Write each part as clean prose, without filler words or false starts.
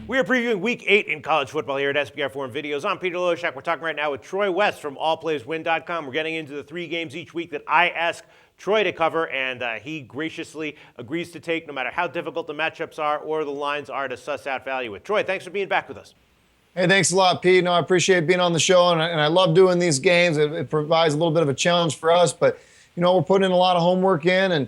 We are previewing Week 8 in college football here at SBRForum Videos. I'm Peter Loshak. We're talking right now with Troy West from AllPlaysWin.com. We're getting into the 3 games each week that I ask Troy to cover, and he graciously agrees to take no matter how difficult the matchups are or the lines are to suss out value with. Troy, thanks for being back with us. Hey, thanks a lot, Pete. No, I appreciate being on the show, and I love doing these games. It provides a little bit of a challenge for us, but, we're putting in a lot of homework in, and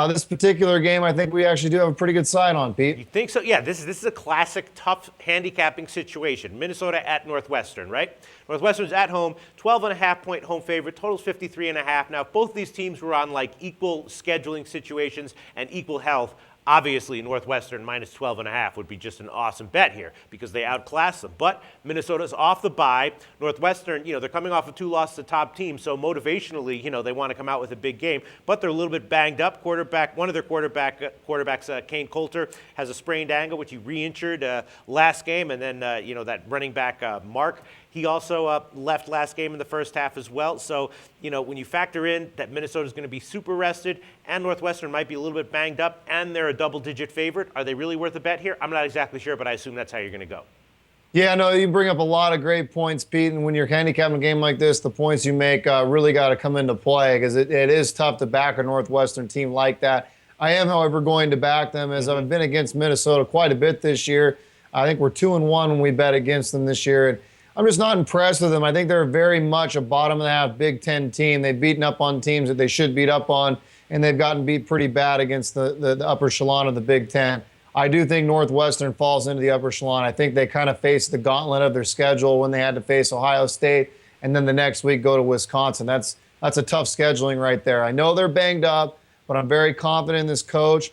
this particular game, I think we actually do have a pretty good side on, Pete. You think so? Yeah, this is a classic tough handicapping situation. Minnesota at Northwestern, right? Northwestern's at home, 12.5-point home favorite, totals 53.5. Now, if both these teams were on like equal scheduling situations and equal health, obviously Northwestern minus 12.5 would be just an awesome bet here because they outclass them. But Minnesota's off the bye. Northwestern, they're coming off of 2 losses to top teams, so motivationally, they want to come out with a big game. But they're a little bit banged up. One of their quarterbacks, Kane Coulter, has a sprained ankle, which he re-injured last game. And then, that running back, Mark, he also left last game in the first half as well. So, when you factor in that Minnesota's going to be super rested and Northwestern might be a little bit banged up and they're a double-digit favorite, are they really worth a bet here? I'm not exactly sure, but I assume that's how you're going to go. Yeah, no, you bring up a lot of great points, Pete. And when you're handicapping a game like this, the points you make really got to come into play because it is tough to back a Northwestern team like that. I am, however, going to back them as I've been against Minnesota quite a bit this year. I think we're 2-1 when we bet against them this year. And I'm just not impressed with them. I think they're very much a bottom-of-the-half Big Ten team. They've beaten up on teams that they should beat up on, and they've gotten beat pretty bad against the upper echelon of the Big Ten. I do think Northwestern falls into the upper echelon. I think they kind of faced the gauntlet of their schedule when they had to face Ohio State, and then the next week go to Wisconsin. That's a tough scheduling right there. I know they're banged up, but I'm very confident in this coach.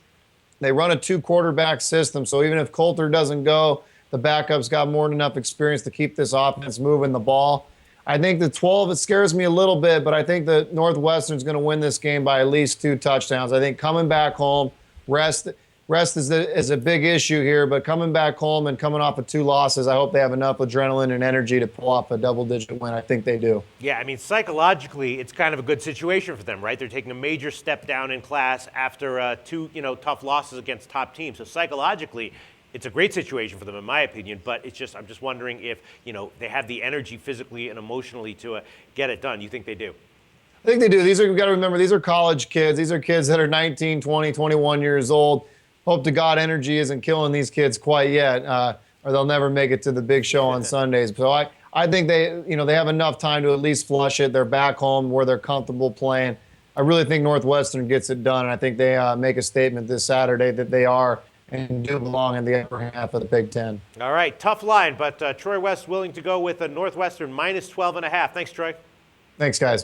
They run a 2-quarterback system, so even if Coulter doesn't go, the backup's got more than enough experience to keep this offense moving the ball. I think the 12, it scares me a little bit, but I think that Northwestern's going to win this game by at least 2 touchdowns. I think coming back home, rest is a big issue here, but coming back home and coming off of 2 losses, I hope they have enough adrenaline and energy to pull off a double-digit win. I think they do. Yeah, psychologically, it's kind of a good situation for them, right? They're taking a major step down in class after 2, tough losses against top teams. So psychologically, it's a great situation for them, in my opinion, but I'm just wondering if, they have the energy physically and emotionally to get it done. You think they do? I think they do. You've got to remember, these are college kids. These are kids that are 19, 20, 21 years old. Hope to God energy isn't killing these kids quite yet, or they'll never make it to the big show on Sundays. So I think they have enough time to at least flush it. They're back home where they're comfortable playing. I really think Northwestern gets it done, and I think they make a statement this Saturday that they are and do belong in the upper half of the Big Ten. All right, tough line, but Troy West willing to go with a Northwestern minus 12.5. Thanks, Troy. Thanks, guys.